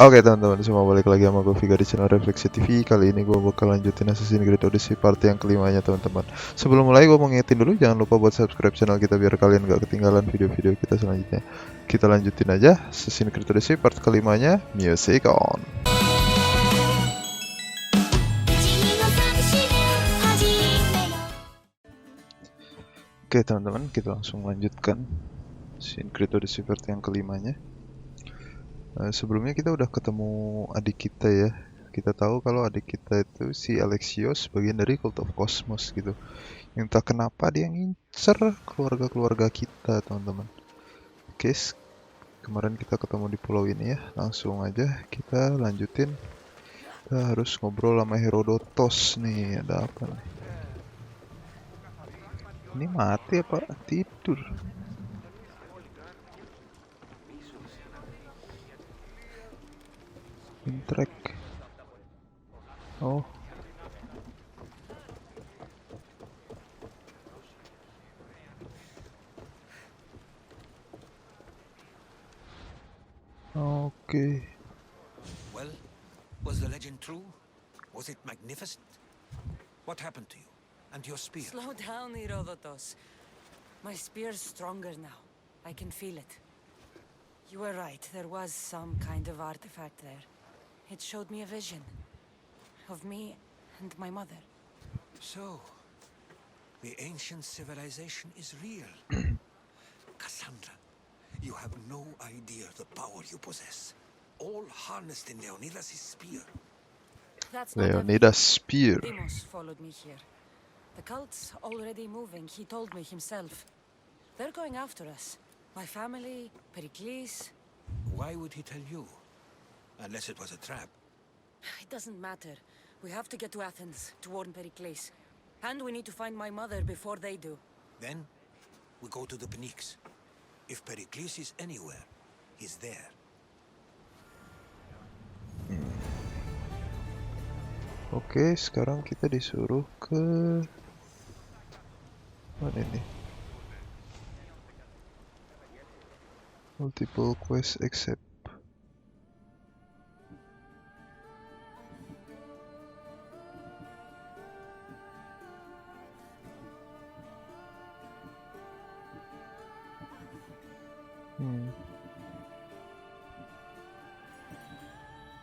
Oke teman-teman semua, balik lagi sama gue Viga di channel Reflectia TV. Kali ini gue bakal lanjutin Assasin Odyssey part yang kelimanya teman-teman. Sebelum mulai gue mau ngingetin dulu, jangan lupa buat subscribe channel kita biar kalian gak ketinggalan video-video kita selanjutnya. Kita lanjutin aja Assasin Odyssey part kelimanya, music on. Oke teman-teman, kita langsung lanjutkan Assasin Odyssey part yang kelimanya. Sebelumnya kita udah ketemu adik kita ya. Kita tahu kalau adik kita itu si Alexios bagian dari Cult of Cosmos gitu. Entah kenapa dia ngincer keluarga-keluarga kita teman-teman. Oke, kemarin kita ketemu di pulau ini ya. Langsung aja kita lanjutin. Kita harus ngobrol sama Herodotos nih. Ada apa nih? Ini mati apa tidur? Intrek. Oh. Okay. Well, was the legend true? Was it magnificent? What happened to you? And your spear? Slow down, Herodotos. My spear's stronger now. I can feel it. You were right, there was some kind of artifact there. It showed me a vision of me and my mother. So, the ancient civilization is real. Kassandra, you have no idea the power you possess. All harnessed in Leonidas' spear. That's not Leonidas' spear. Deimos followed me here. The cult's already moving, he told me himself. They're going after us. My family, Pericles. Why would he tell you? Unless it was a trap. It doesn't matter. We have to get to Athens to warn Pericles. And we need to find my mother before they do. Then, we go to the Phoenix. If Pericles is anywhere, he's there. Oke, sekarang kita disuruh ke mana ini? Multiple quest accept.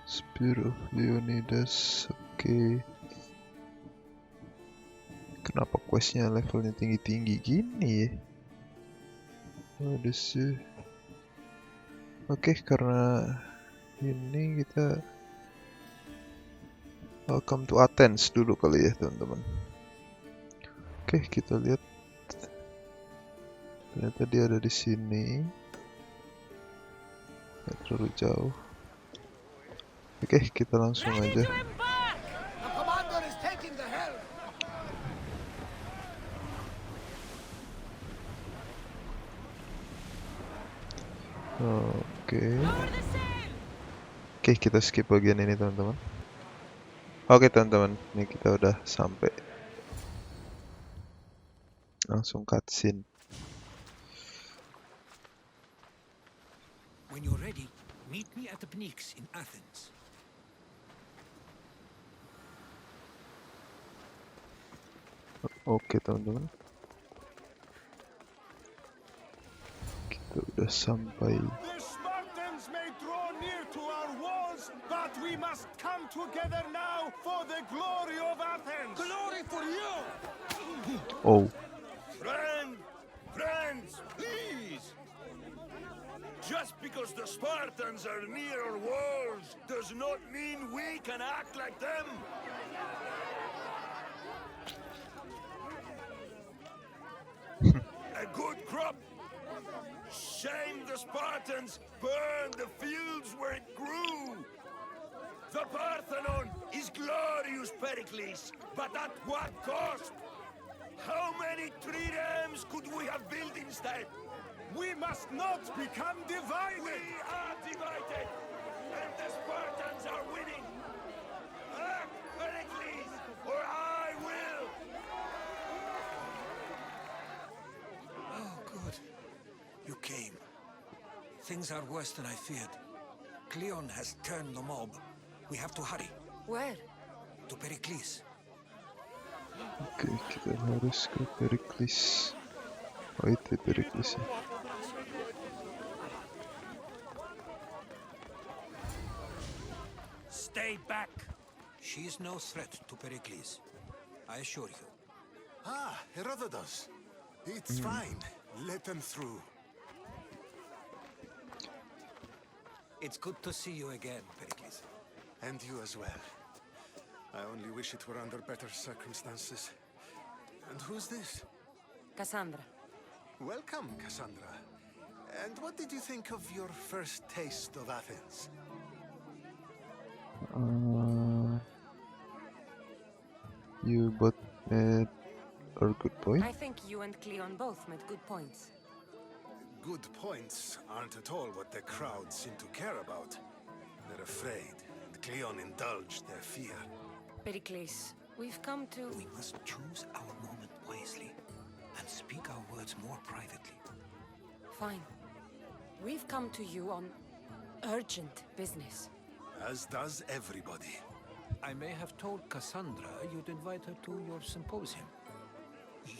Spear of Leonidas. Oke. Kenapa questnya levelnya tinggi-tinggi gini ya? Odyssey. Oke, karena ini kita welcome to Athens dulu kali ya teman-teman. Oke, kita lihat. Ternyata dia ada di sini. Nggak terlalu jauh. Oke, kita langsung aja. Oke, kita skip bagian ini teman-teman. Oke teman-teman, ini kita udah sampai. Langsung cutscene. When you're ready, meet me at the Phoenix in Athens. Oke teman-teman, kita udah sampai. The Spartans may draw near to our walls, but we must come together now for the glory of Athens. Glory for you! Oh. Friends, please! Just because the Spartans are near our walls does not mean we can act like them. A good crop. Shame the Spartans burned the fields where it grew. The Parthenon is glorious, Pericles, but at what cost? How many triremes could we have built instead? We must not become divided. We are divided, and the Spartans are winning. Act, Pericles, or I will. Oh, good. You came. Things are worse than I feared. Cleon has turned the mob. We have to hurry. Where? To Pericles. Oke, kita harus ke Perikles. Oh, itu Perikles ya. Stay back. She is no threat to Pericles. I assure you. Ah, Herodotus. It's fine. Let them through. It's good to see you again, Pericles. And you as well. I only wish it were under better circumstances. And who's this? Cassandra. Welcome, Kassandra. And what did you think of your first taste of Athens? You both made a good point. I think you and Cleon both made good points. Good points aren't at all what the crowd seem to care about. They're afraid, and Cleon indulged their fear. Pericles, we've come to... We must choose our moment wisely and speak our words more privately. Fine. We've come to you on urgent business. As does everybody. I may have told Cassandra you'd invite her to your symposium.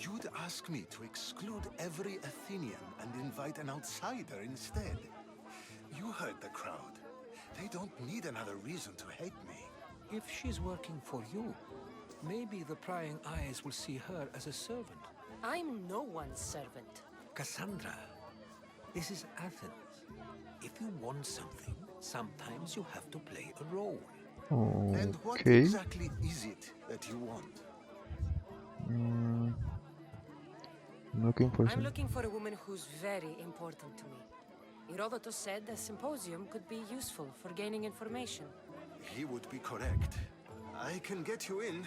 You'd ask me to exclude every Athenian and invite an outsider instead. You heard the crowd. They don't need another reason to hate me. If she's working for you, maybe the prying eyes will see her as a servant. I'm no one's servant. Cassandra, this is Athens. If you want something, sometimes you have to play a role. And what Okay. exactly is it that you want? I'm looking for I'm some. looking for a woman who's very important to me. Herodotus said a symposium could be useful for gaining information. He would be correct. I can get you in,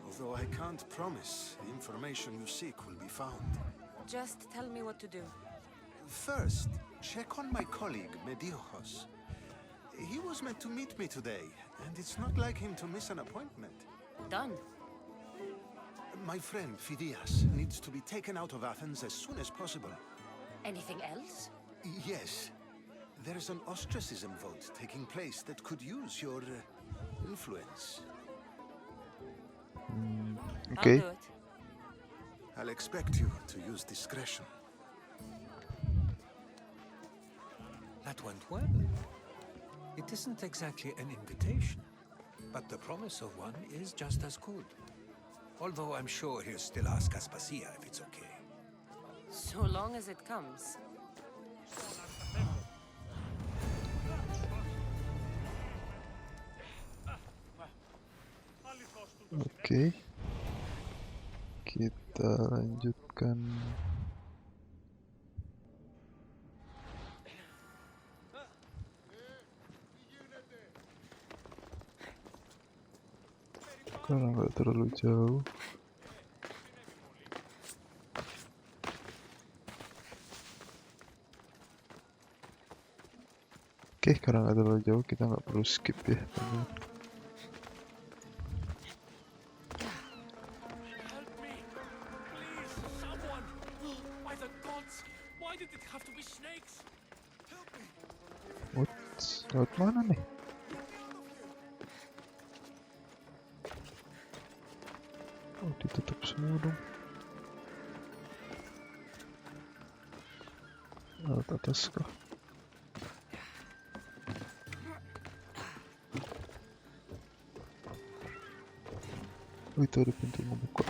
although I can't promise the information you seek will be found. Just tell me what to do. First, check on my colleague, Mediochos. He was meant to meet me today, and it's not like him to miss an appointment. Done. My friend, Phidias, needs to be taken out of Athens as soon as possible. Anything else? Yes. There's an ostracism vote taking place that could use your influence. Okay. I'll do it. I'll expect you to use discretion. That went well. It isn't exactly an invitation, but the promise of one is just as good. Although I'm sure he'll still ask Aspasia if it's okay. So long as it comes. Oke. Kita lanjutkan. Karena nggak terlalu jauh. Oke, karena nggak terlalu jauh, kita nggak perlu skip ya, teman-teman. Help me! Please, someone! By the gods! Why did it have to be snakes? Help me! What? Lewat mana nih? Oh, ditutup semua dong. Lewat atas kah? Oh, itu ada pintu ngebuka.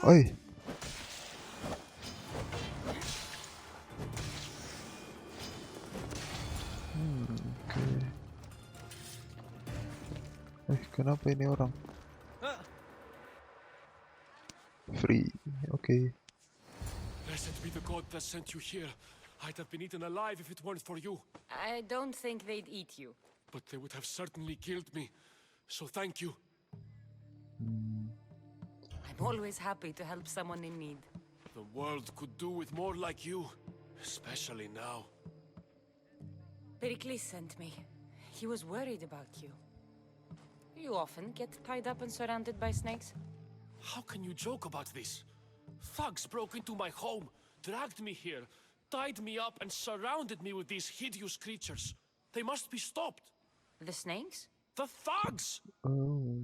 Oi! Oke. Kenapa ini orang? Free. Oke. Blessed be the god that sent you here. I'd have been eaten alive if it weren't for you. I don't think they'd eat you. But they would have certainly killed me. So thank you. I'm always happy to help someone in need. The world could do with more like you. Especially now. Pericles sent me. He was worried about you. You often get tied up and surrounded by snakes? How can you joke about this? Thugs broke into my home, dragged me here, tied me up and surrounded me with these hideous creatures. They must be stopped. The snakes? The thugs! Oh.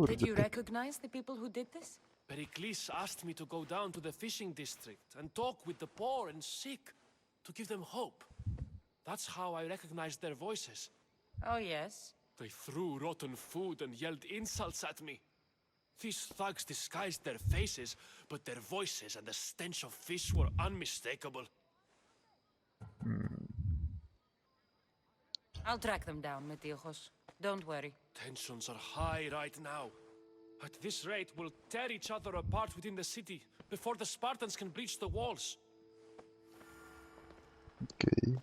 Did you recognize the people who did this? Pericles asked me to go down to the fishing district and talk with the poor and sick, to give them hope. That's how I recognized their voices. Oh, yes. They threw rotten food and yelled insults at me. These thugs disguised their faces, but their voices and the stench of fish were unmistakable. I'll track them down, Metiojos. Don't worry. Tensions are high right now. At this rate, we'll tear each other apart within the city before the Spartans can breach the walls. Okay.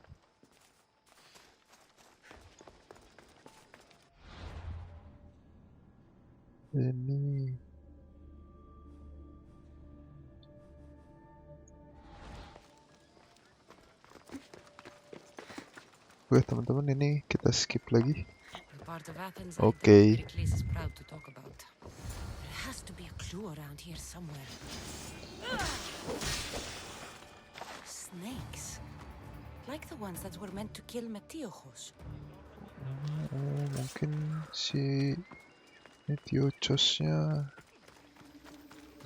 Ini. Oke teman-teman, ini kita skip lagi. The part of Athens Okay. Pericles is proud to talk about. There has to be a clue around here somewhere. Snakes. Like the ones that were meant to kill Metiojos. Mungkin si Metiojosnya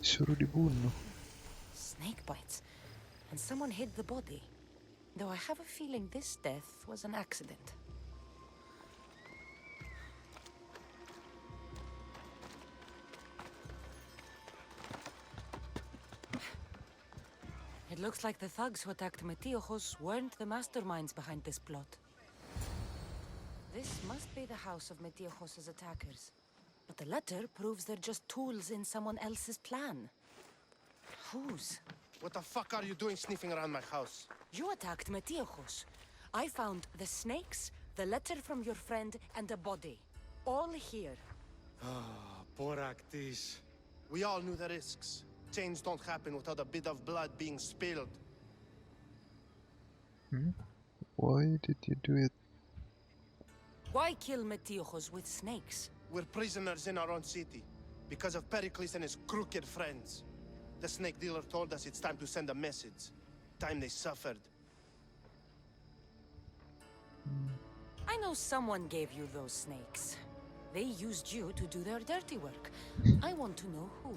disuruh dibunuh. Snake bites. And someone hid the body. Though I have a feeling this death was an accident. It looks like the thugs who attacked Metiojos weren't the masterminds behind this plot. This must be the house of Metiojos' attackers. But the letter proves they're just tools in someone else's plan. Whose? What the fuck are you doing sniffing around my house? You attacked Metiojos. I found the snakes, the letter from your friend, and a body. All here. Poor Actis. We all knew the risks. Change don't happen without a bit of blood being spilled. Why did you do it? Why kill Metiojos with snakes? We're prisoners in our own city because of Pericles and his crooked friends. The snake dealer told us it's time to send a message. Time they suffered. I know someone gave you those snakes. They used you to do their dirty work. I want to know who.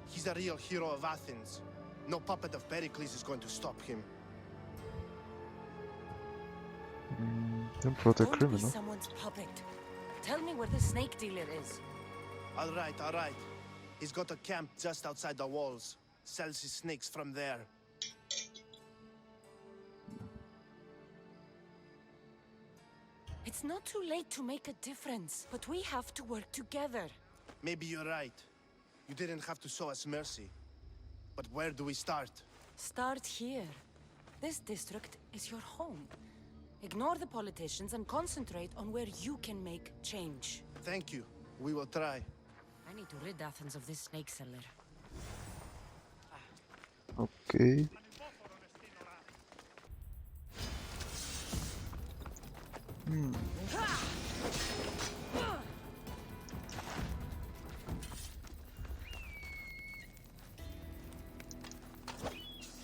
He's a real hero of Athens. No puppet of Pericles is going to stop him. Don't protect Don't be criminal. someone's puppet. Tell me where the snake dealer is. All right, all right. He's got a camp just outside the walls. Sells his snakes from there. It's not too late to make a difference, but we have to work together. Maybe you're right. You didn't have to show us mercy. But where do we start? Start here. This district is your home. Ignore the politicians and concentrate on where you can make change. Thank you. We will try. I need to rid Athens of this snake seller. Okay.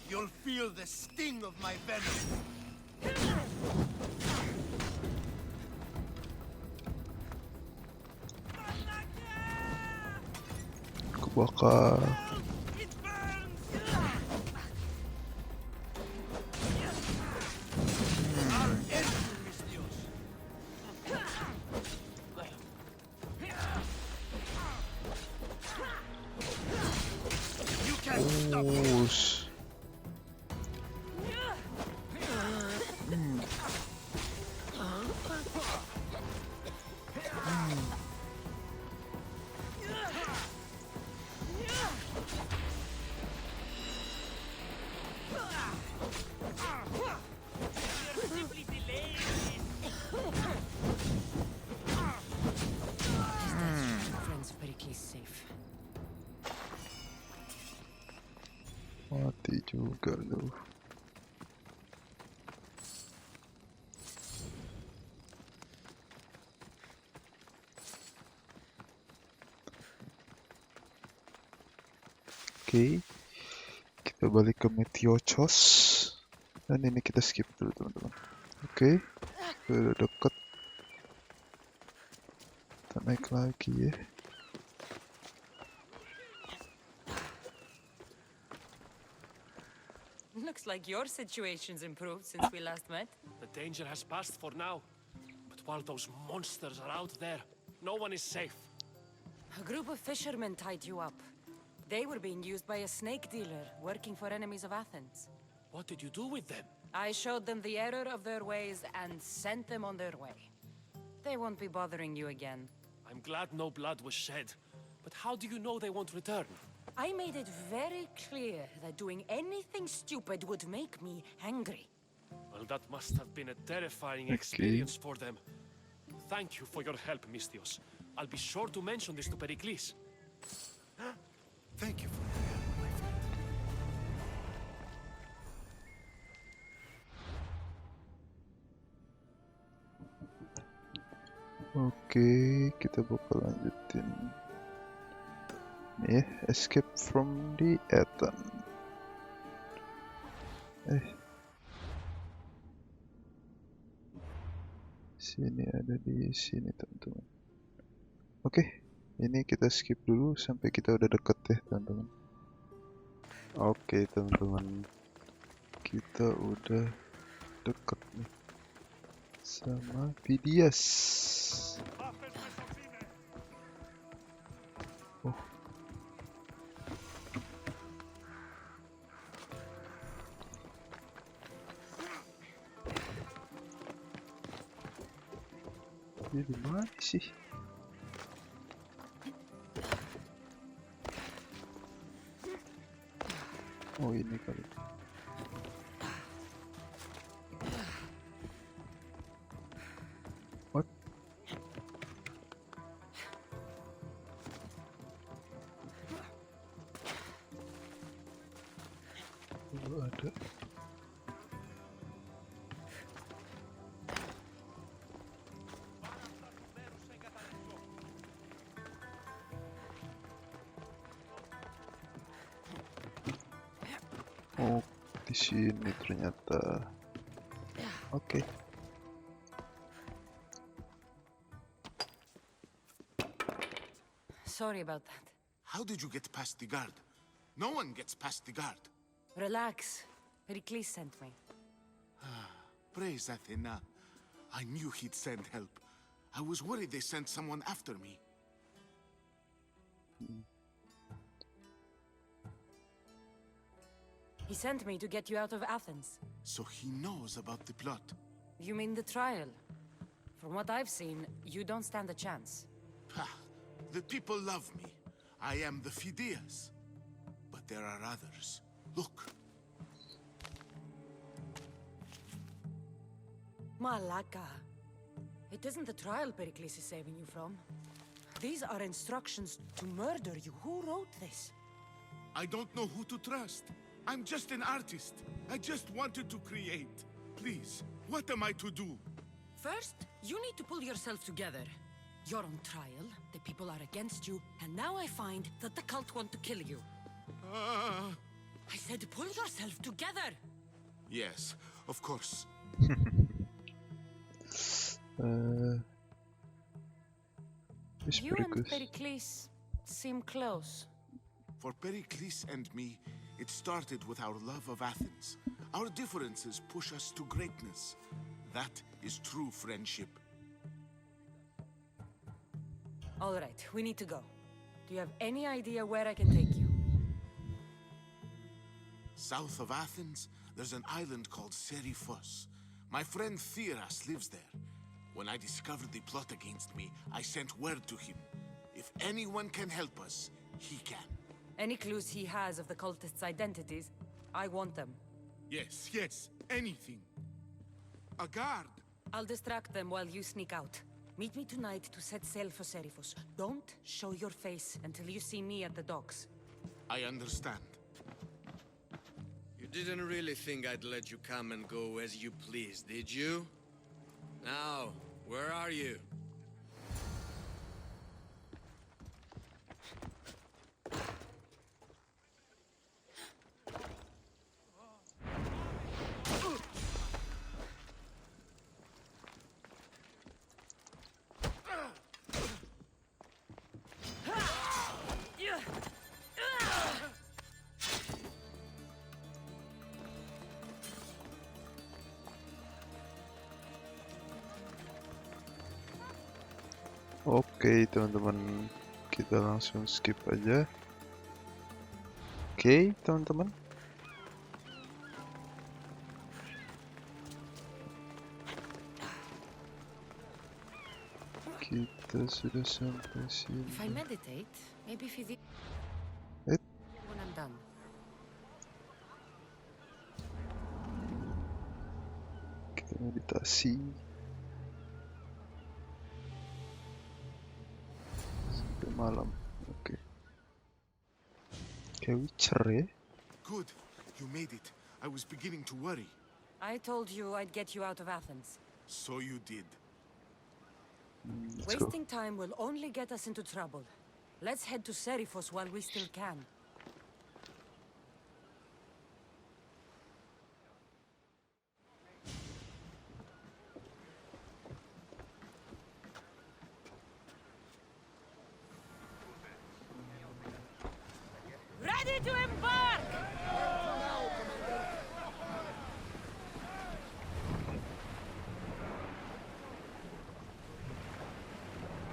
You'll feel the sting of my venom. Kebakar. Us. Friends of Pericles safe. Mati juga lu. Oke. Kita Kita balik ke Metiochos. Dan ini kita skip dulu teman-teman. Oke, udah deket. Kita naik lagi ya. Looks like your situation's improved since we last met. The danger has passed for now. But while those monsters are out there, no one is safe. A group of fishermen tied you up. They were being used by a snake dealer working for enemies of Athens. What did you do with them? I showed them the error of their ways and sent them on their way. They won't be bothering you again. I'm glad no blood was shed. But how do you know they won't return? I made it very clear that doing anything stupid would make me angry. Well, that must have been a terrifying experience for them. Thank you for your help, Mystios. I'll be sure to mention this to Pericles. Thank you for your help, my friend. Oke, kita bakal lanjutin. Nih, escape from the Athens. Sini ada di sini teman-teman. Oke, ini kita skip dulu sampai kita udah deket ya teman-teman. Oke teman-teman, kita udah deket nih sama Phidias. Oh. Ini di mana sih? Oh ini kali. What? Oh, ada. Oh, di sini ternyata. Oke. Sorry about that. How did you get past the guard? No one gets past the guard. Relax. Pericles sent me. Praise Athena. I knew he'd send help. I was worried they sent someone after me. He sent me to get you out of Athens. So he knows about the plot. You mean the trial? From what I've seen, you don't stand a chance. Ha! The people love me. I am the Phidias. But there are others. Look. Malaka. It isn't the trial Pericles is saving you from. These are instructions to murder you. Who wrote this? I don't know who to trust. I'm just an artist. I just wanted to create. Please, what am I to do? First, you need to pull yourself together. You're on trial, the people are against you, and now I find that the cult want to kill you. I said pull yourself together! Yes, of course. It's You pretty and good. Pericles seem close. For Pericles and me, it started with our love of Athens. Our differences push us to greatness. That is true friendship. All right, we need to go. Do you have any idea where I can take you? South of Athens, there's an island called Seriphos. My friend Theras lives there. When I discovered the plot against me, I sent word to him. If anyone can help us, he can. Any clues he has of the cultists' identities, I want them. Yes, yes, anything. A guard. I'll distract them while you sneak out. Meet me tonight to set sail for Seriphos. Don't show your face until you see me at the docks. I understand. You didn't really think I'd let you come and go as you please, did you? Now, where are you? Oke, teman-teman, kita langsung skip aja. Oke, teman-teman. Kita sudah sampai sini. If I meditate, maybe physics. Eh. When I'm done. Kita meditasi sampai malam. Oke. Kayak Witcher ya. Good. You made it. I was beginning to worry. I told you I'd get you out of Athens. So you did. Let's go. Wasting time will only get us into trouble. Let's head to Seriphos while we still can. Ready to embark!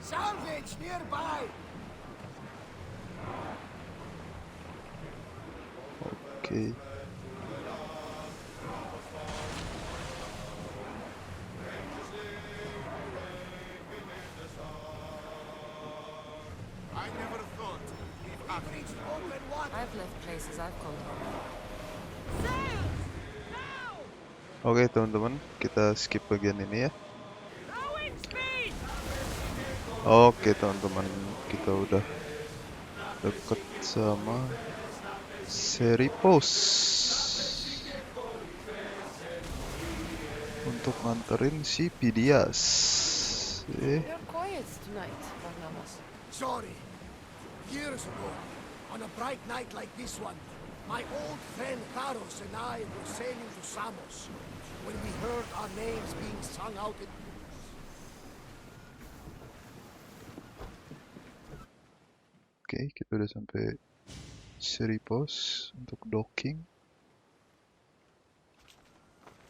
Salvage nearby! Oke. I never thought if Athens Open water! I've left places I've called home. Oke, teman-teman, kita skip bagian ini ya. Oke, teman-teman, kita udah deket sama Seriphos untuk nganterin si Pidias. You're quiet tonight, Barnabas. Sorry. Years ago, on a bright night like this one, my old friend Tharos and I were sailing to Samos when we heard our names being sung out in... Oke, kita udah sampai Seriphos untuk docking.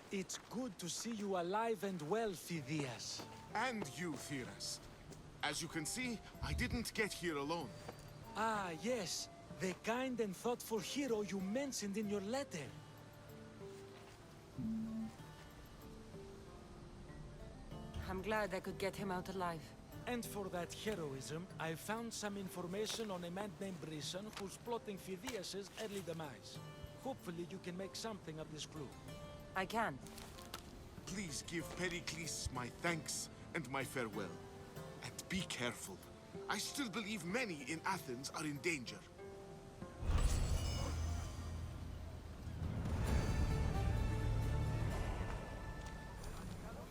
It's good to see you alive and well, Phidias. and you, Theras. As you can see, I didn't get here alone. Ah, yes. The kind and thoughtful hero you mentioned in your letter. I'm glad I could get him out alive. And for that heroism, I found some information on a man named Brisson who's plotting Phidias' early demise. Hopefully you can make something of this clue. I can. Please give Pericles my thanks and my farewell. And be careful. I still believe many in Athens are in danger.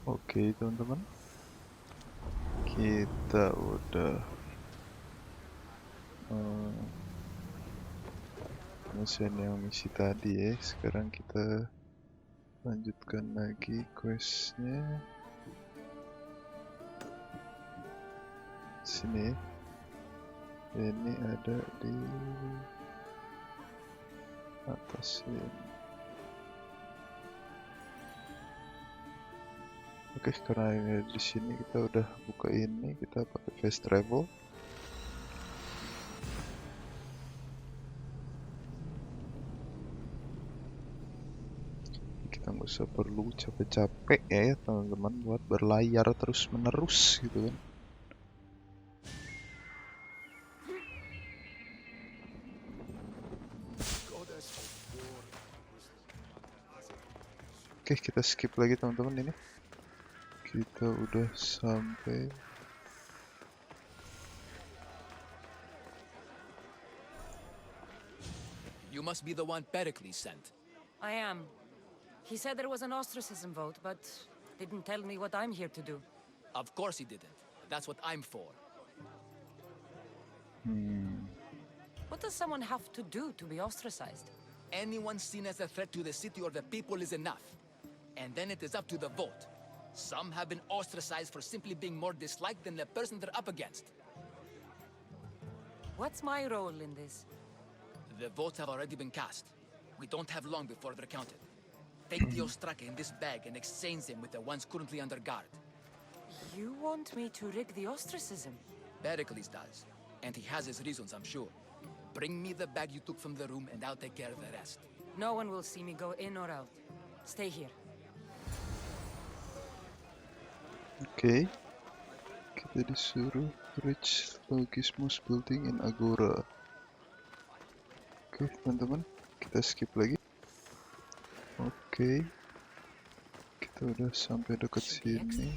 Oke, teman-teman. Kita udah selesai yang misi tadi ya. Sekarang kita lanjutkan lagi questnya. Sini. Ini ada di atas ini. Oke, karena ini di sini kita udah buka ini, kita pakai fast travel. Kita nggak usah perlu capek-capek ya teman-teman buat berlayar terus-menerus gitu kan. Oke, kita skip lagi teman-teman ini. Kita udah sampai. You must be the one Pericles sent. I am. He said there was an ostracism vote, but didn't tell me what I'm here to do. Of course he didn't. That's what I'm for. What does someone have to do to be ostracized? Anyone seen as a threat to the city or the people is enough. And then it is up to the vote. Some have been ostracized for simply being more disliked than the person they're up against. What's my role in this? The votes have already been cast. We don't have long before they're counted. Take the ostraka in this bag and exchange them with the ones currently under guard. You want me to rig the ostracism? Pericles does. And he has his reasons, I'm sure. Bring me the bag you took from the room and I'll take care of the rest. No one will see me go in or out. Stay here. Oke, kita disuruh reach Logismos building in Agora. Oke, teman-teman, kita skip lagi. Oke, kita udah sampai dekat sini.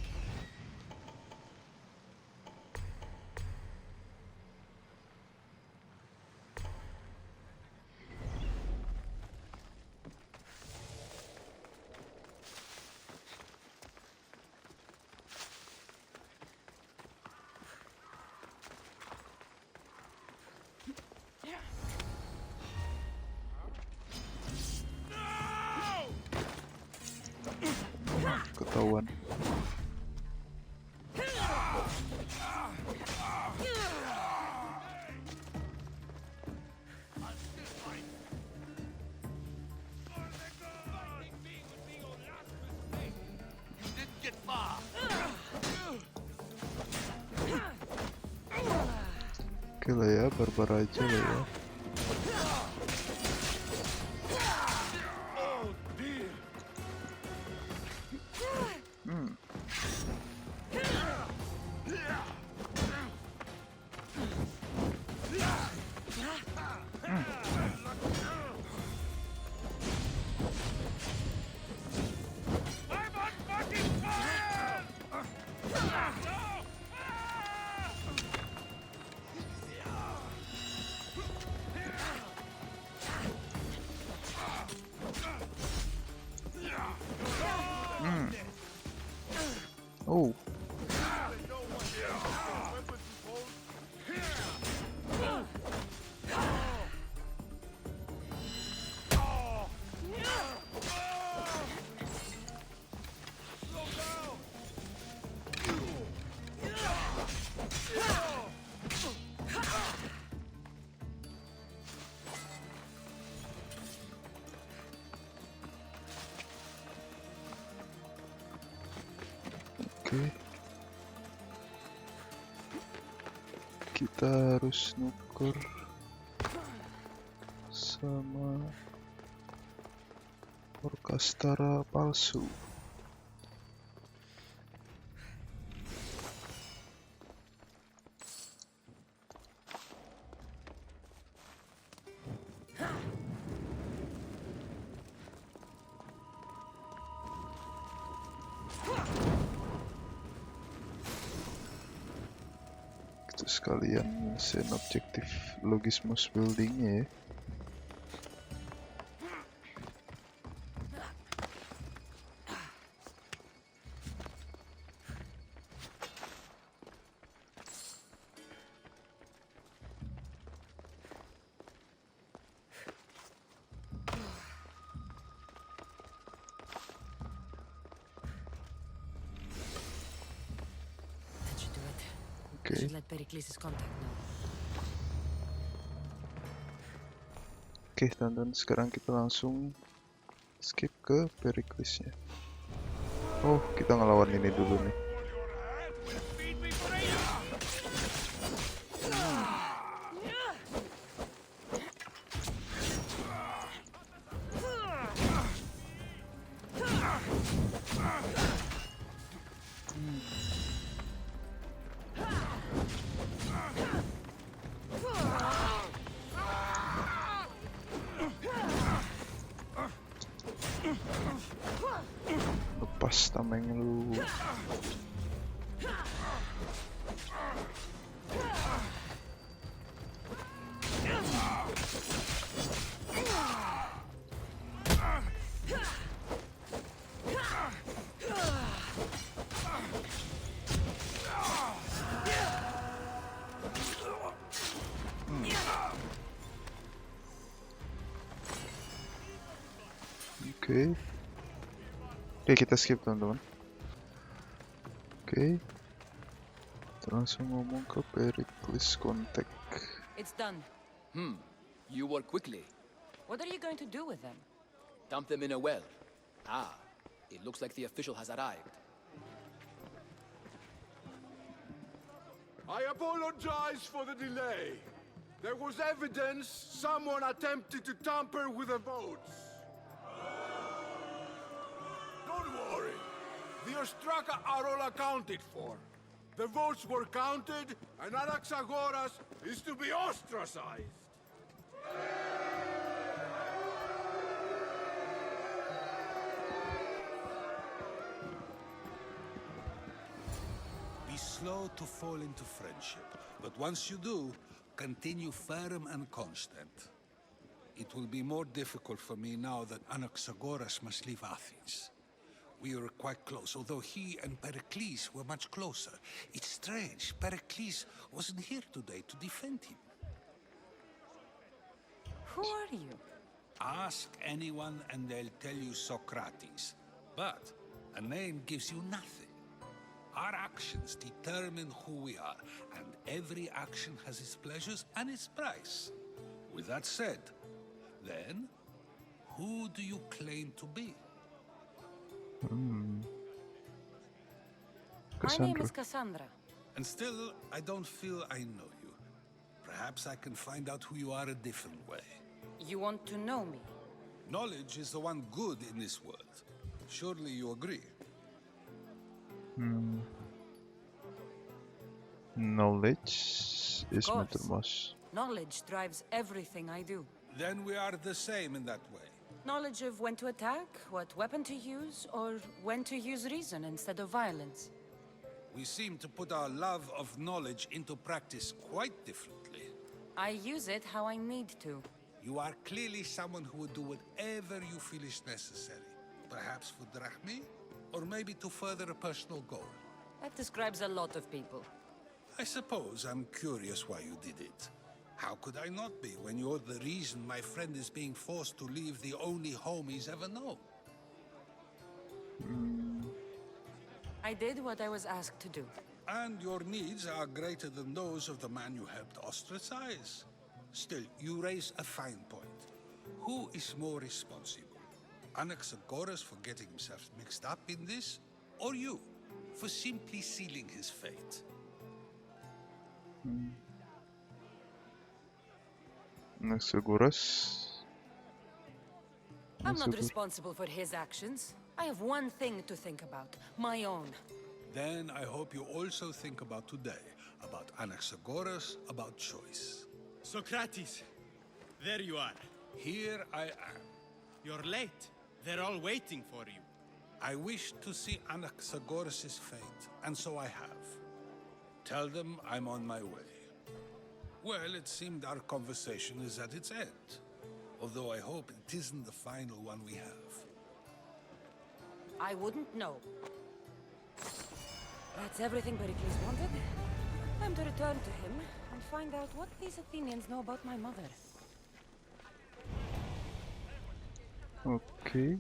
Ketahuan. Oke lah ya, barbar aja lah ya. Oh. Oke. Kita harus nuker sama orkestra palsu. Sekalian sen objektif Logismos buildingnya ya. I should let Pericles' contact know. Oke, teman-teman, sekarang kita langsung skip ke Pericles-nya. Oh, kita ngelawan ini dulu nih. Lepas tameng lu. Oke. Oke, kita skip teman-teman. Oke. Kita langsung ngomong ke Pericles kontak. It's done. You work quickly. What are you going to do with them? Dump them in a well. Ah, it looks like the official has arrived. I apologize for the delay. There was evidence someone attempted to tamper with the votes. Don't worry. The Ostraka are all accounted for. The votes were counted, and Anaxagoras is to be ostracized. Be slow to fall into friendship, but once you do, continue firm and constant. It will be more difficult for me now that Anaxagoras must leave Athens. We were quite close, although he and Pericles were much closer. It's strange, Pericles wasn't here today to defend him. Who are you? Ask anyone and they'll tell you Socrates. But a name gives you nothing. Our actions determine who we are, and every action has its pleasures and its price. With that said, then, who do you claim to be? My name is Kassandra. And still, I don't feel I know you. Perhaps I can find out who you are a different way. You want to know me? Knowledge is the one good in this world. Surely you agree? Knowledge is mattermost. Knowledge drives everything I do. Then we are the same in that way. Knowledge of when to attack, what weapon to use, or when to use reason instead of violence. We seem to put our love of knowledge into practice quite differently. I use it how I need to. You are clearly someone who would do whatever you feel is necessary. Perhaps for drachmi, or maybe to further a personal goal. That describes a lot of people. I suppose I'm curious why you did it. How could I not be when you're the reason my friend is being forced to leave the only home he's ever known? I did what I was asked to do. And your needs are greater than those of the man you helped ostracize. Still, you raise a fine point. Who is more responsible? Anaxagoras for getting himself mixed up in this? Or you, for simply sealing his fate? Anaxagoras. I'm not responsible for his actions. I have one thing to think about, my own. Then I hope you also think about today, about Anaxagoras, about choice. Socrates, there you are. Here I am. You're late. They're all waiting for you. I wish to see Anaxagoras' fate, and so I have. Tell them I'm on my way. Well, it seemed our conversation is at its end. Although I hope it isn't the final one we have. I wouldn't know. That's everything Pericles wanted. Time to return to him and find out what these Athenians know about my mother. Okay.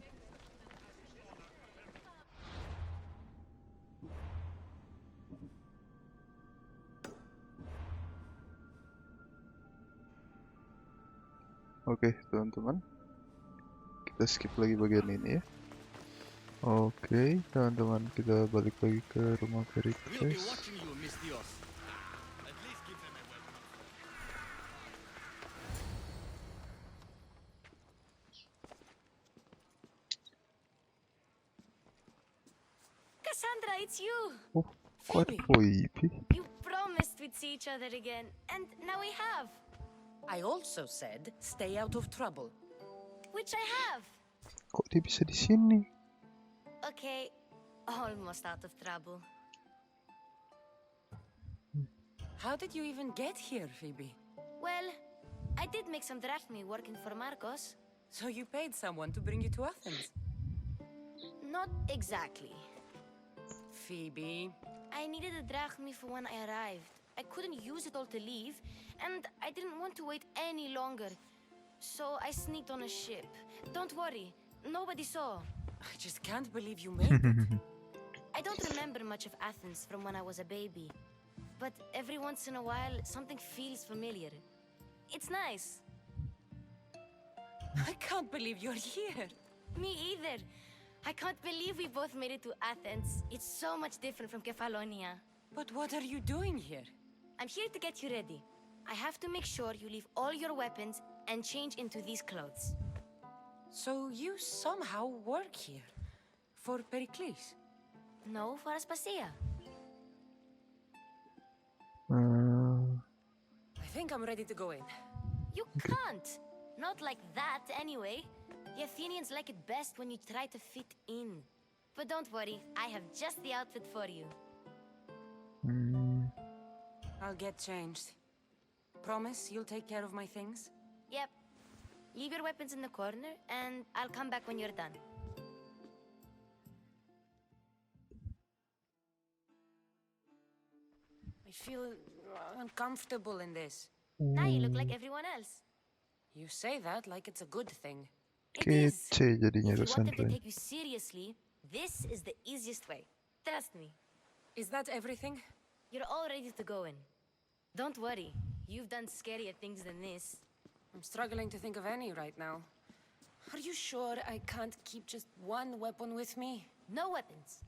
Oke, teman-teman. Kita skip lagi bagian ini ya. Oke, teman-teman, kita balik lagi ke rumah Pericles. Kassandra, it's you! Oh, kok ada Phoebe? You promised we'd see each other again, and now we have. I also said, stay out of trouble. Which I have. Kok dia bisa di sini? Okay, almost out of trouble. How did you even get here, Phoebe? Well, I did make some drachmi working for Marcos. So you paid someone to bring you to Athens? Not exactly. Phoebe. I needed a drachmi for when I arrived. I couldn't use it all to leave, and I didn't want to wait any longer. So I sneaked on a ship. Don't worry, nobody saw. I just can't believe you made it. I don't remember much of Athens from when I was a baby. But every once in a while, something feels familiar. It's nice. I can't believe you're here. Me either. I can't believe we both made it to Athens. It's so much different from Kefalonia. But what are you doing here? I'm here to get you ready. I have to make sure you leave all your weapons and change into these clothes. So you somehow work here? For Pericles? No, for Aspasia. I think I'm ready to go in. You can't. Not like that, anyway. The Athenians like it best when you try to fit in. But don't worry, I have just the outfit for you. I'll get changed. Promise you'll take care of my things? Yep. Leave your weapons in the corner, and I'll come back when you're done. I feel uncomfortable in this. Now you look like everyone else. You say that like it's a good thing. It is. Kece jadinya If you want them to Kassandra. take you seriously, this is the easiest way. Trust me. Is that everything? You're all ready to go in. Don't worry. You've done scarier things than this. I'm struggling to think of any right now. Are you sure I can't keep just one weapon with me? No weapons.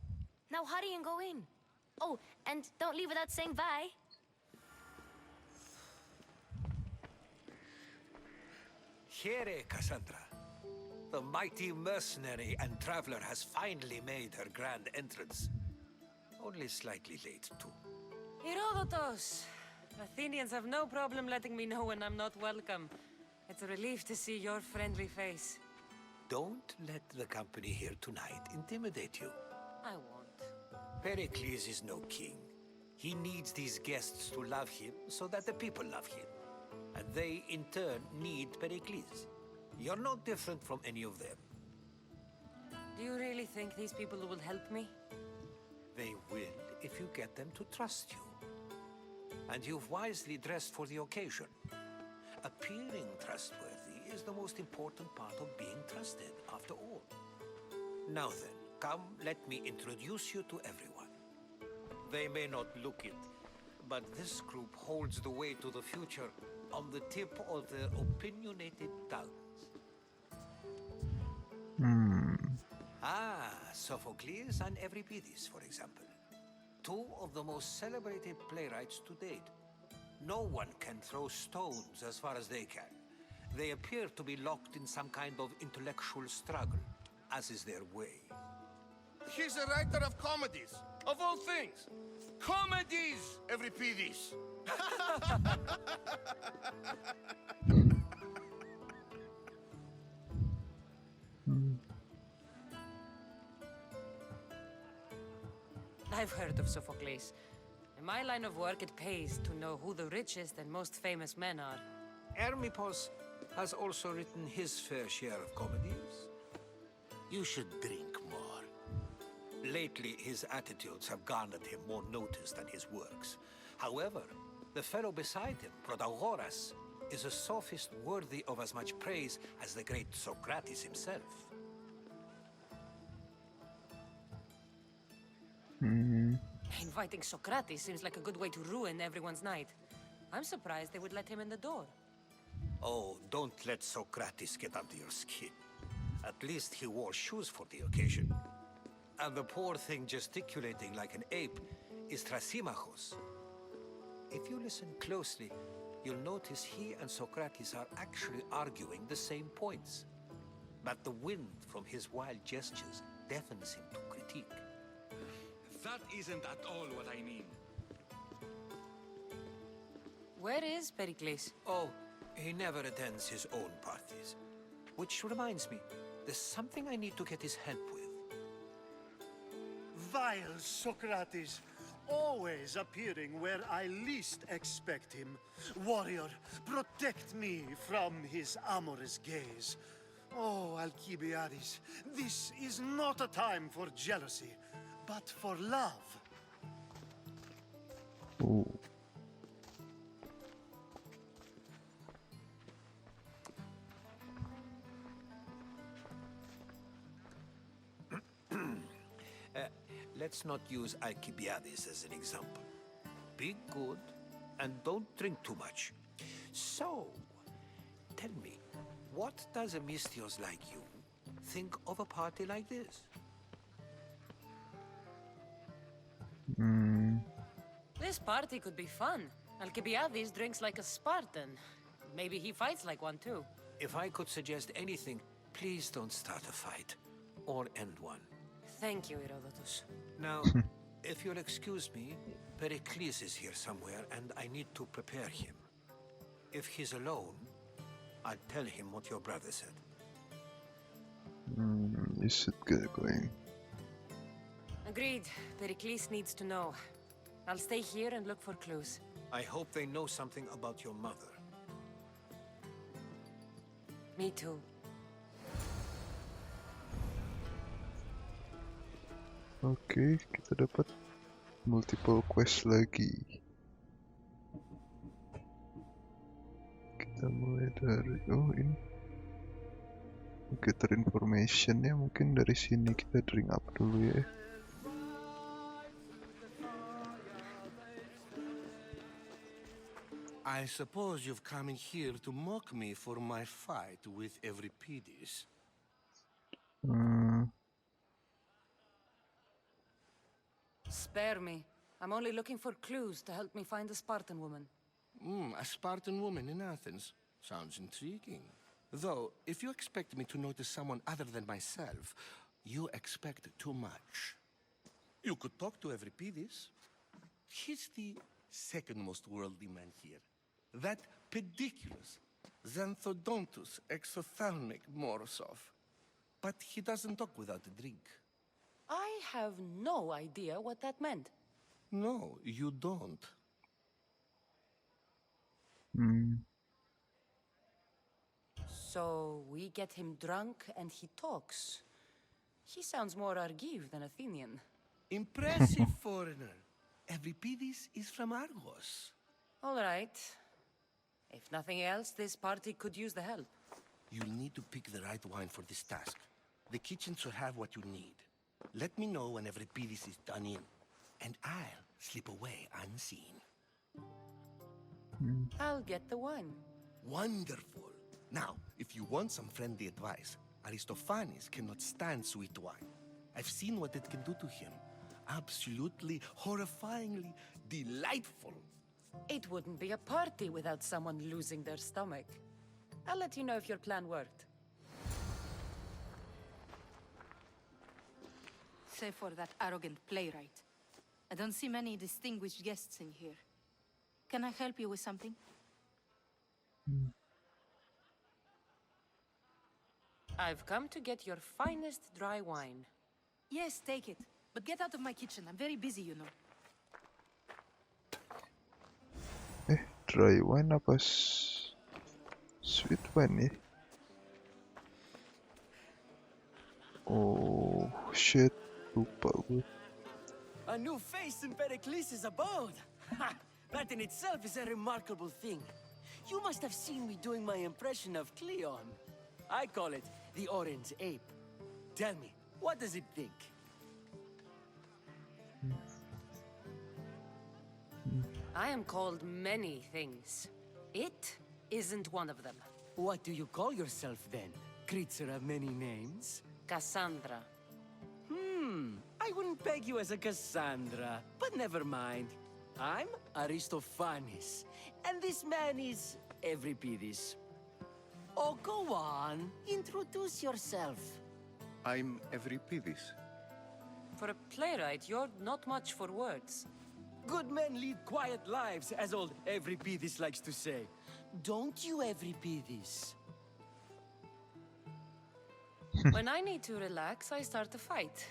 Now hurry and go in. Oh, and don't leave without saying bye. Here, Cassandra. The mighty mercenary and traveler has finally made her grand entrance. Only slightly late, too. Herodotus! Athenians have no problem letting me know when I'm not welcome. It's a relief to see your friendly face. Don't let the company here tonight intimidate you. I won't. Pericles is no king. He needs these guests to love him so that the people love him. And they, in turn, need Pericles. You're no different from any of them. Do you really think these people will help me? They will if you get them to trust you. And you've wisely dressed for the occasion. Appearing trustworthy is the most important part of being trusted, after all. Now then, come, let me introduce you to everyone. They may not look it, but this group holds the way to the future on the tip of their opinionated tongues. Sophocles and Euripides, for example. Two of the most celebrated playwrights to date. No one can throw stones as far as they can. They appear to be locked in some kind of intellectual struggle, as is their way. He's a writer of comedies, of all things. Comedies, Euripides. I've heard of Sophocles. In my line of work, it pays to know who the richest and most famous men are. Hermippos has also written his fair share of comedies. You should drink more. Lately, his attitudes have garnered him more notice than his works. However, the fellow beside him, Protagoras, is a sophist worthy of as much praise as the great Socrates himself. Inviting Socrates seems like a good way to ruin everyone's night. I'm surprised they would let him in the door. Oh, don't let Socrates get under your skin. At least he wore shoes for the occasion. And the poor thing gesticulating like an ape is Thrasymachos. If you listen closely, you'll notice he and Socrates are actually arguing the same points. But the wind from his wild gestures deafens him to critique. That isn't at all what I mean. Where is Pericles? Oh, he never attends his own parties. Which reminds me, there's something I need to get his help with. Vile Socrates, always appearing where I least expect him. Warrior, protect me from his amorous gaze. Oh, Alcibiades, this is not a time for jealousy, but for love. Ooh. Let's not use Alcibiades as an example. Be good and don't drink too much. So, tell me, what does a Mystios like you think of a party like this? This party could be fun. Alcibiades drinks like a Spartan. Maybe he fights like one too. If I could suggest anything, please don't start a fight. Or end one. Thank you, Herodotus. Now, if you'll excuse me, Pericles is here somewhere, and I need to prepare him. If he's alone, I'll tell him what your brother said. You should get going. Agreed. Pericles needs to know. I'll stay here and look for clues. I hope they know something about your mother. Me too. Oke, kita dapat multiple quest lagi. Kita mulai dari ini. Gather information ya, mungkin dari sini kita drink up dulu ya. I suppose you've come in here to mock me for my fight with Euripides. Spare me. I'm only looking for clues to help me find a Spartan woman. A Spartan woman in Athens. Sounds intriguing. Though, if you expect me to notice someone other than myself, you expect too much. You could talk to Euripides. He's the second most worldly man here. That pediculous, xanthodontus, exophthalmic Morosov. But he doesn't talk without a drink. I have no idea what that meant. No, you don't. So we get him drunk and he talks. He sounds more Argive than Athenian. Impressive foreigner. Euripides is from Argos. All right. If nothing else, this party could use the help. You'll need to pick the right wine for this task. The kitchen should have what you need. Let me know when Euripides is done in, and I'll slip away unseen. I'll get the wine. Wonderful. Now, if you want some friendly advice, Aristophanes cannot stand sweet wine. I've seen what it can do to him. Absolutely, horrifyingly delightful. It wouldn't be a party without someone losing their stomach. I'll let you know if your plan worked. Save for that arrogant playwright. I don't see many distinguished guests in here. Can I help you with something? I've come to get your finest dry wine. Yes, take it. But get out of my kitchen. I'm very busy, you know. Dry wine apa sweet wine ya? Oh shit, lupa gue. A new face in Pericles' abode. Ha! That in itself is a remarkable thing. You must have seen me doing my impression of Cleon. I call it the Orange Ape. Tell me, what does it think? I am called many things. It isn't one of them. What do you call yourself then? Creature of many names? Kassandra. I wouldn't peg you as a Cassandra, but never mind. I'm Aristophanes, and this man is Euripides. Oh, go on. Introduce yourself. I'm Euripides. For a playwright, you're not much for words. Good men lead quiet lives, as old Euripides likes to say. Don't you, Euripides? When I need to relax, I start a fight.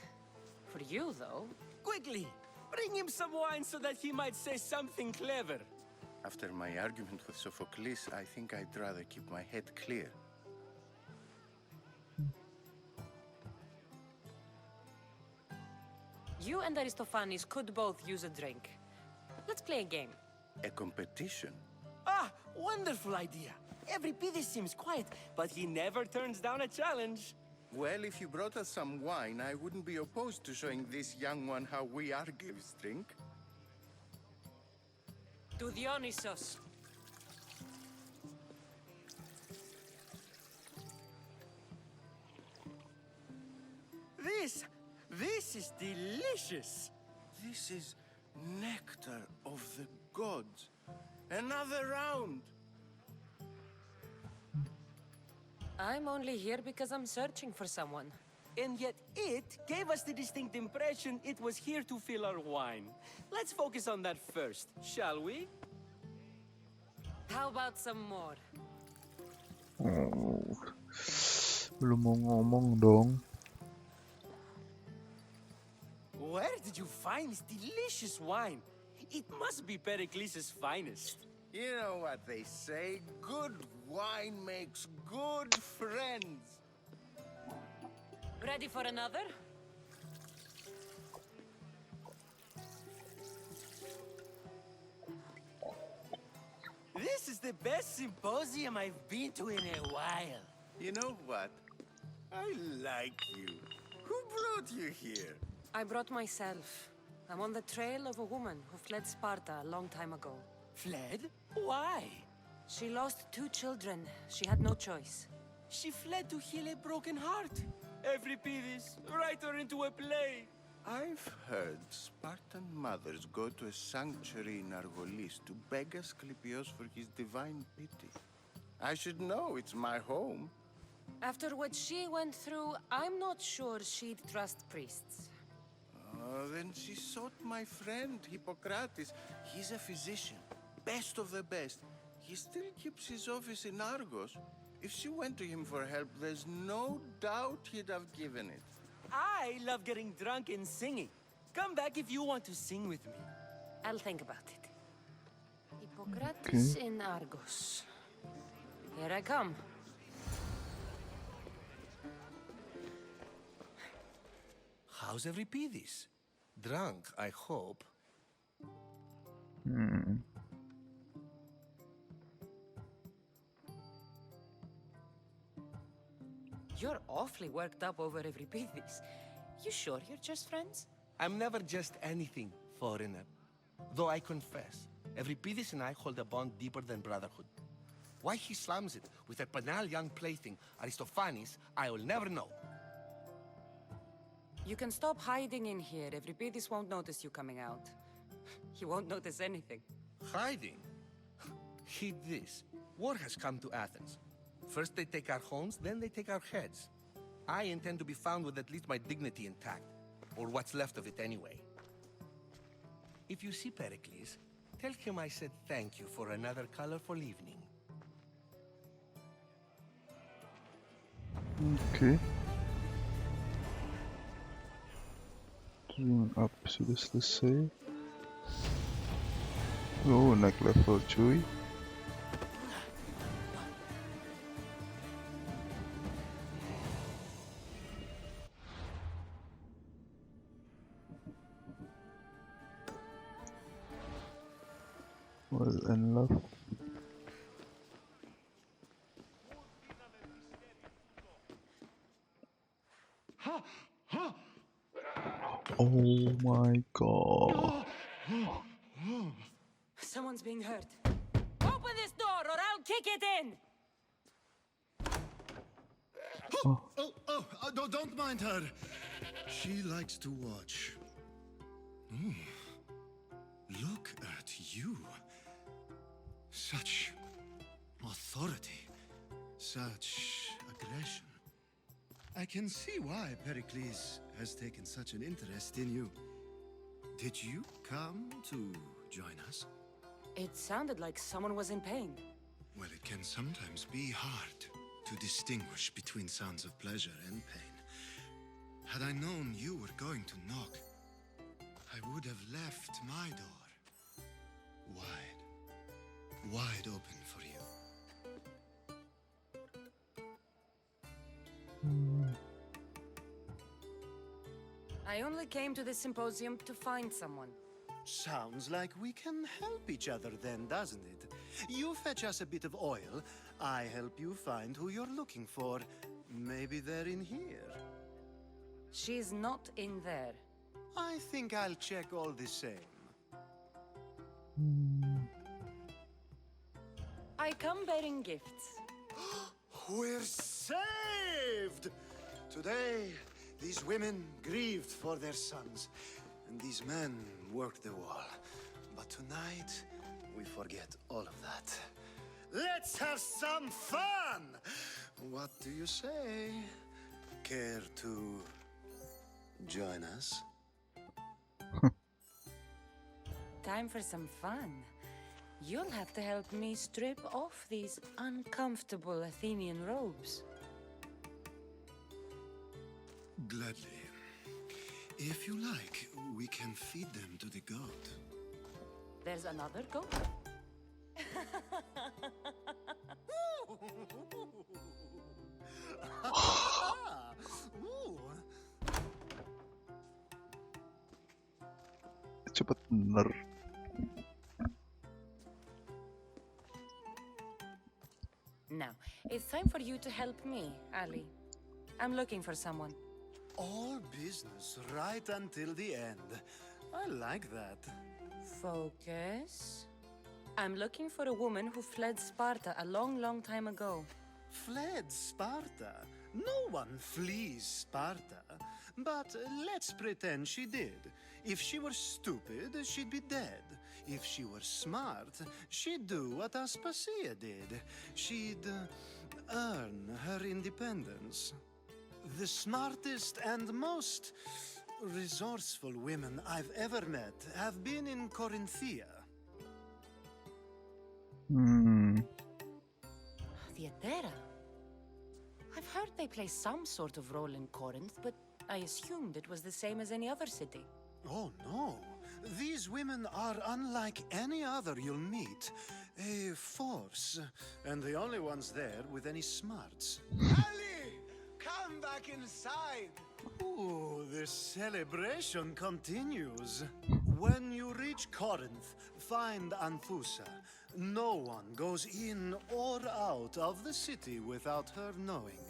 For you, though... Quickly! Bring him some wine so that he might say something clever. After my argument with Sophocles, I think I'd rather keep my head clear. You and Aristophanes could both use a drink. Let's play a game. A competition? Ah, wonderful idea. Euripides seems quiet, but he never turns down a challenge. Well, if you brought us some wine, I wouldn't be opposed to showing this young one how we Argives drink. To Dionysos. This is delicious. This is nectar of the gods. Another round. I'm only here because I'm searching for someone. And yet it gave us the distinct impression it was here to fill our wine. Let's focus on that first, shall we? How about some more? Oh. Belum mau ngomong dong. Where did you find this delicious wine? It must be Pericles' finest. You know what they say, good wine makes good friends. Ready for another? This is the best symposium I've been to in a while. You know what? I like you. Who brought you here? I brought myself. I'm on the trail of a woman who fled Sparta a long time ago. Fled? Why? She lost 2 children. She had no choice. She fled to heal a broken heart. Euripides, write her into a play. I've heard Spartan mothers go to a sanctuary in Argolis to beg Asclepios for his divine pity. I should know, it's my home. After what she went through, I'm not sure she'd trust priests. Then she sought my friend, Hippocrates. He's a physician, best of the best. He still keeps his office in Argos. If she went to him for help, there's no doubt he'd have given it. I love getting drunk and singing. Come back if you want to sing with me. I'll think about it. Hippocrates in Argos. Here I come. How's Euripides? Drunk, I hope. You're awfully worked up over Euripides. You sure you're just friends? I'm never just anything, foreigner. Though I confess, Euripides and I hold a bond deeper than brotherhood. Why he slams it with a banal young plaything, Aristophanes, I will never know. You can stop hiding in here. Euripides won't notice you coming out. He won't notice anything. Hiding? Heed this. War has come to Athens. First they take our homes, then they take our heads. I intend to be found with at least my dignity intact. Or what's left of it anyway. If you see Pericles, tell him I said thank you for another colorful evening. Okay. Ring up sudah selesai. Oh, naik level cuy. Well and love. Oh my god. Someone's being hurt. Open this door or I'll kick it in! Don't mind her. She likes to watch. Look at you. Such authority. Such aggression. I can see why Pericles has taken such an interest in you. Did you come to join us? It sounded like someone was in pain. Well, it can sometimes be hard to distinguish between sounds of pleasure and pain. Had I known you were going to knock, I would have left my door wide open for you. I only came to the symposium to find someone. Sounds like we can help each other then, doesn't it? You fetch us a bit of oil, I help you find who you're looking for. Maybe they're in here. She's not in there. I think I'll check all the same. I come bearing gifts. We're saved! Today, these women grieved for their sons, and these men worked the wall. But tonight, we forget all of that. Let's have some fun! What do you say? Care to join us? Time for some fun. You'll have to help me strip off these uncomfortable Athenian robes. Gladly. If you like, we can feed them to the goat. There's another goat? Cepet bener. Now, it's time for you to help me, Ali. I'm looking for someone. All business right until the end. I like that. Focus. I'm looking for a woman who fled Sparta a long, long time ago. Fled Sparta? No one flees Sparta. But let's pretend she did. If she were stupid, she'd be dead. If she were smart, she'd do what Aspasia did. She'd earn her independence. The smartest and most resourceful women I've ever met have been in Corinthia. Theatera. I've heard they play some sort of role in Corinth, but I assumed it was the same as any other city. Oh, no. These women are unlike any other you'll meet. A force, and the only ones there with any smarts. Ali! Come back inside! Ooh, the celebration continues. When you reach Corinth, find Anthusa. No one goes in or out of the city without her knowing.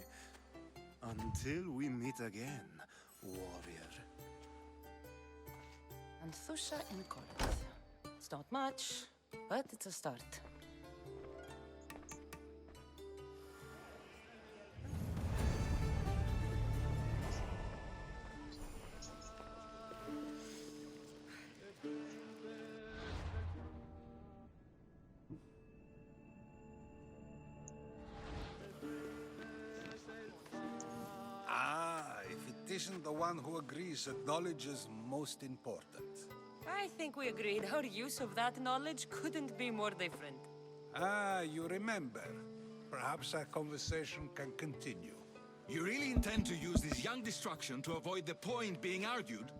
Until we meet again, warrior. Anthusa in Corinth. It's not much, but it's a start. If it isn't the one who agrees that knowledge is most important. I think we agreed our use of that knowledge couldn't be more different. You remember. Perhaps our conversation can continue. You really intend to use this young destruction to avoid the point being argued?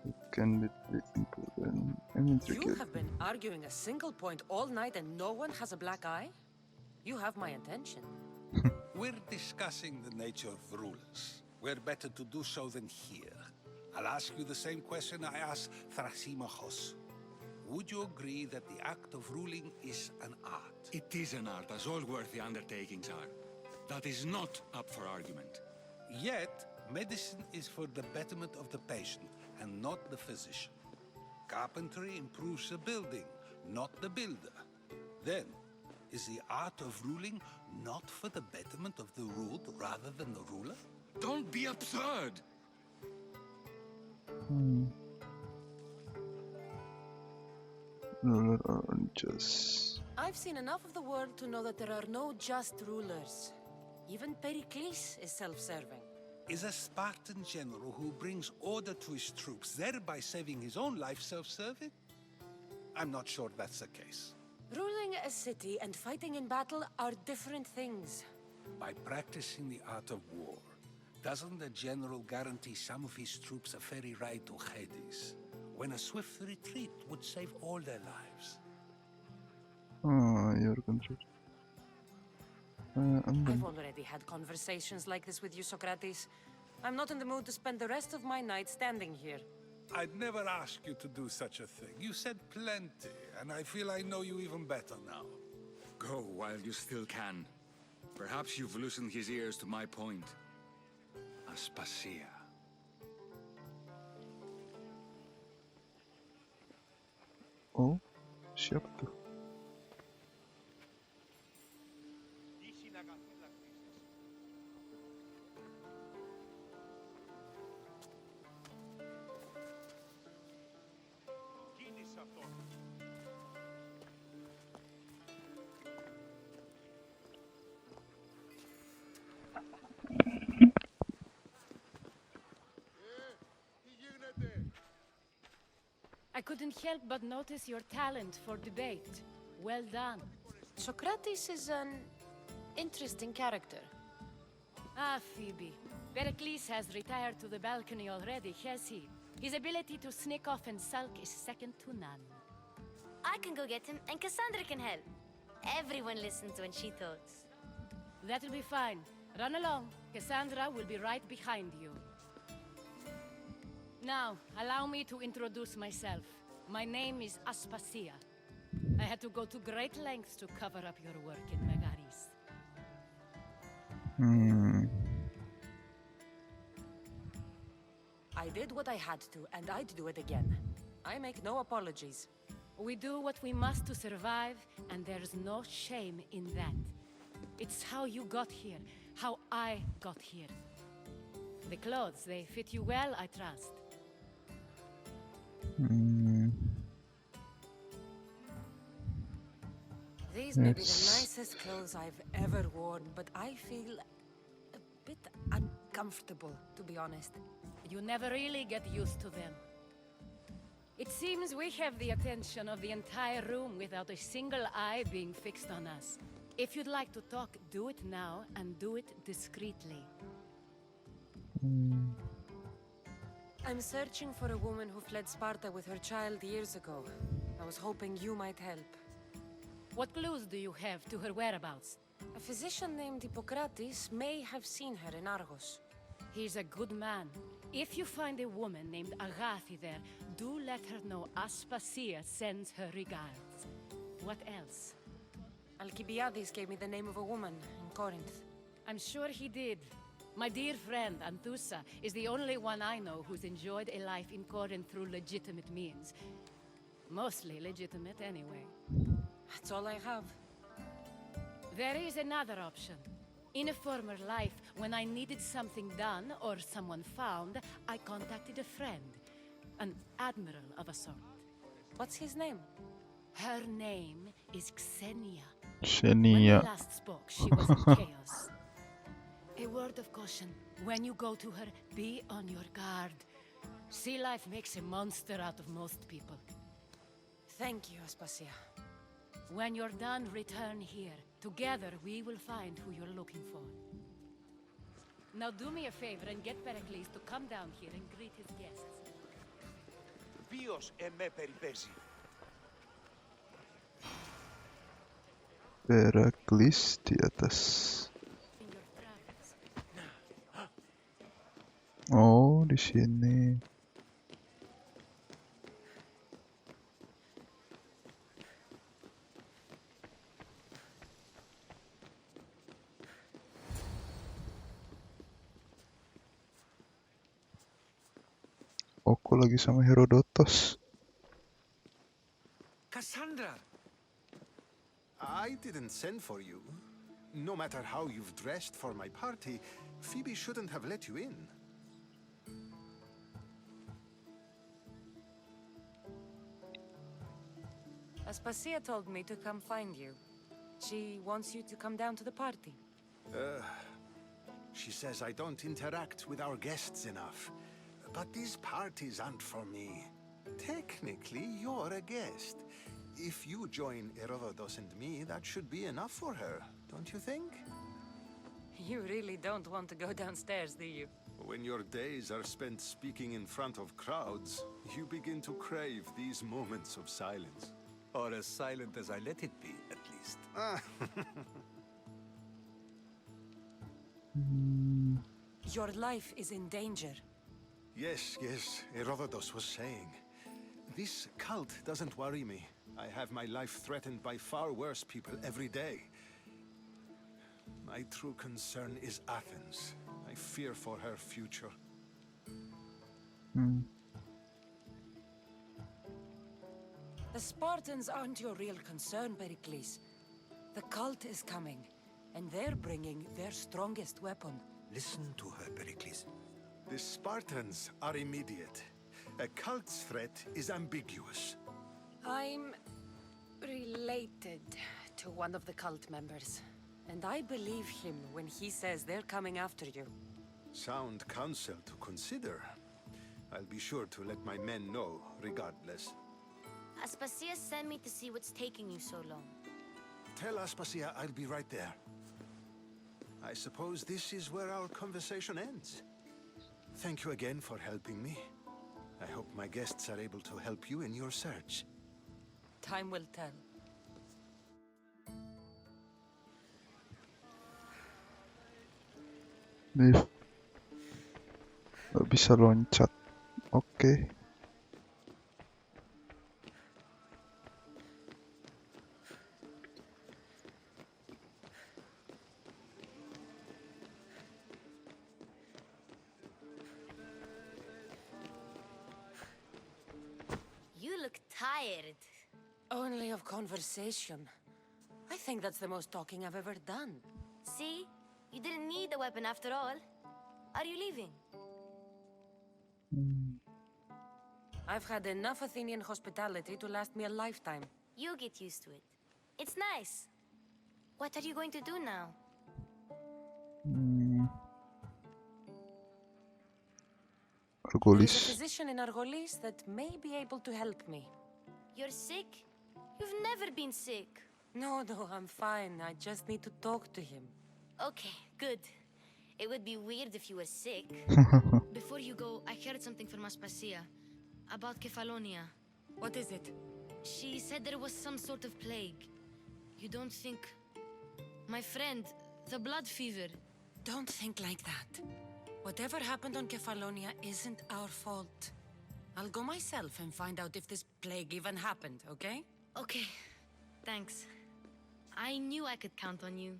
It can be important and You intricate. have been arguing a single point all night and no one has a black eye? You have my attention. We're discussing the nature of rulers. We're better to do so than here. I'll ask you the same question I asked Thrasymachos. Would you agree that the act of ruling is an art? It is an art, as all worthy undertakings are. That is not up for argument. Yet, medicine is for the betterment of the patient and not the physician. Carpentry improves the building, not the builder. Then, is the art of ruling not for the betterment of the ruled rather than the ruler? Don't be absurd! Ruler or unjust. I've seen enough of the world to know that there are no just rulers. Even Pericles is self-serving. Is a Spartan general who brings order to his troops, thereby saving his own life, self-serving? I'm not sure that's the case. Ruling a city and fighting in battle are different things. By practicing the art of war, doesn't the general guarantee some of his troops a ferry ride to Hades, when a swift retreat would save all their lives? Your control. I've already had conversations like this with you, Socrates. I'm not in the mood to spend the rest of my night standing here. I'd never ask you to do such a thing. You said plenty, and I feel I know you even better now. Go while you still can. Perhaps you've loosened his ears to my point. Aspasia. Oh, siapa tuh? couldn't help but notice your talent for debate. Well done. Socrates is an interesting character. Ah, Phoebe. Pericles has retired to the balcony already, has he? His ability to sneak off and sulk is second to none. I can go get him, and Cassandra can help. Everyone listens when she talks. That'll be fine. Run along. Cassandra will be right behind you. Now, allow me to introduce myself. My name is Aspasia. I had to go to great lengths to cover up your work in Megaris. I did what I had to, and I'd do it again. I make no apologies. We do what we must to survive, and there's no shame in that. It's how you got here, how I got here. The clothes, they fit you well, I trust. These may be the nicest clothes I've ever worn, but I feel a bit uncomfortable, to be honest. You never really get used to them. It seems we have the attention of the entire room without a single eye being fixed on us. If you'd like to talk, do it now, and do it discreetly. I'm searching for a woman who fled Sparta with her child years ago. I was hoping you might help. What clues do you have to her whereabouts? A physician named Hippocrates may have seen her in Argos. He's a good man. If you find a woman named Agathi there, do let her know Aspasia sends her regards. What else? Alcibiades gave me the name of a woman in Corinth. I'm sure he did. My dear friend, Anthusa, is the only one I know who's enjoyed a life in Corinth through legitimate means. Mostly legitimate, anyway. That's all I have. There is another option. In a former life, when I needed something done or someone found, I contacted a friend. An admiral of a sort. What's his name? Her name is Xenia. Xenia. When we last spoke, she was in chaos. A word of caution. When you go to her, be on your guard. Sea life makes a monster out of most people. Thank you, Aspasia. When you're done, return here. Together, we will find who you're looking for. Now do me a favor and get Pericles to come down here and greet his guests. Ποιος εμέ περιπέζει? Pericles di atas. Oh, di sini. Aku lagi sama Herodotos. Cassandra! I didn't send for you. No matter how you've dressed for my party, Phoebe shouldn't have let you in. Aspasia told me to come find you. She wants you to come down to the party. She says I don't interact with our guests enough. But these parties aren't for me. Technically, you're a guest. If you join Herodotos and me, that should be enough for her, don't you think? You really don't want to go downstairs, do you? When your days are spent speaking in front of crowds, you begin to crave these moments of silence. Or as silent as I let it be, at least. Your life is in danger. Yes, Herodotus was saying. This cult doesn't worry me. I have my life threatened by far worse people every day. My true concern is Athens. I fear for her future. The Spartans aren't your real concern, Pericles. The cult is coming, and they're bringing their strongest weapon. Listen to her, Pericles. The Spartans are immediate. A cult's threat is ambiguous. I'm related to one of the cult members, and I believe him when he says they're coming after you. Sound counsel to consider. I'll be sure to let my men know, regardless. Aspasia sent me to see what's taking you so long. Tell Aspasia I'll be right there. I suppose this is where our conversation ends. Thank you again for helping me. I hope my guests are able to help you in your search. Time will tell. Nih, nggak bisa loncat. Oke. You look tired. Only of conversation. I think that's the most talking I've ever done. See? You didn't need the weapon after all. Are you leaving? I've had enough Athenian hospitality to last me a lifetime. You get used to it. It's nice. What are you going to do now? There's a Argolis. physician in Argolis that may be able to help me. You're sick? You've never been sick. No, I'm fine. I just need to talk to him. Okay, good. It would be weird if you were sick. Before you go, I heard something from Aspasia about Kefalonia. What is it? She said there was some sort of plague. You don't think... My friend, the blood fever. Don't think like that. Whatever happened on Kefalonia isn't our fault. I'll go myself and find out if this plague even happened, okay? Okay, thanks. I knew I could count on you.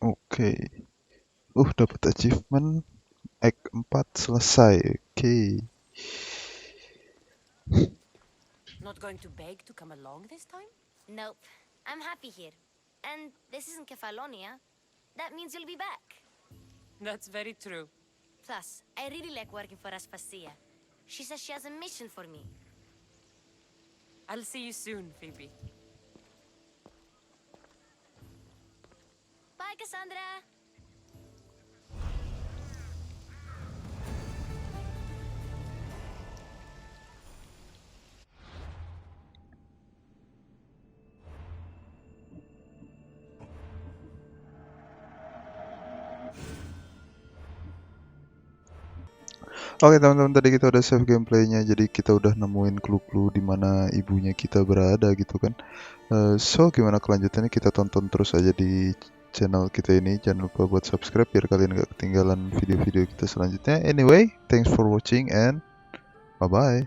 Oke. Dapat achievement. Act 4 selesai. Oke. Not going to beg to come along this time? Nope, I'm happy here. And this isn't Kefalonia. That means you'll be back. That's very true. Plus, I really like working for Aspasia. She says she has a mission for me. I'll see you soon, Phoebe. Bye, Kassandra! Oke teman-teman, tadi kita udah save gameplaynya, jadi kita udah nemuin clue-clue di mana ibunya kita berada gitu kan. So gimana kelanjutannya, kita tonton terus aja di channel kita ini. Jangan lupa buat subscribe biar kalian gak ketinggalan video-video kita selanjutnya. Anyway, thanks for watching and bye bye.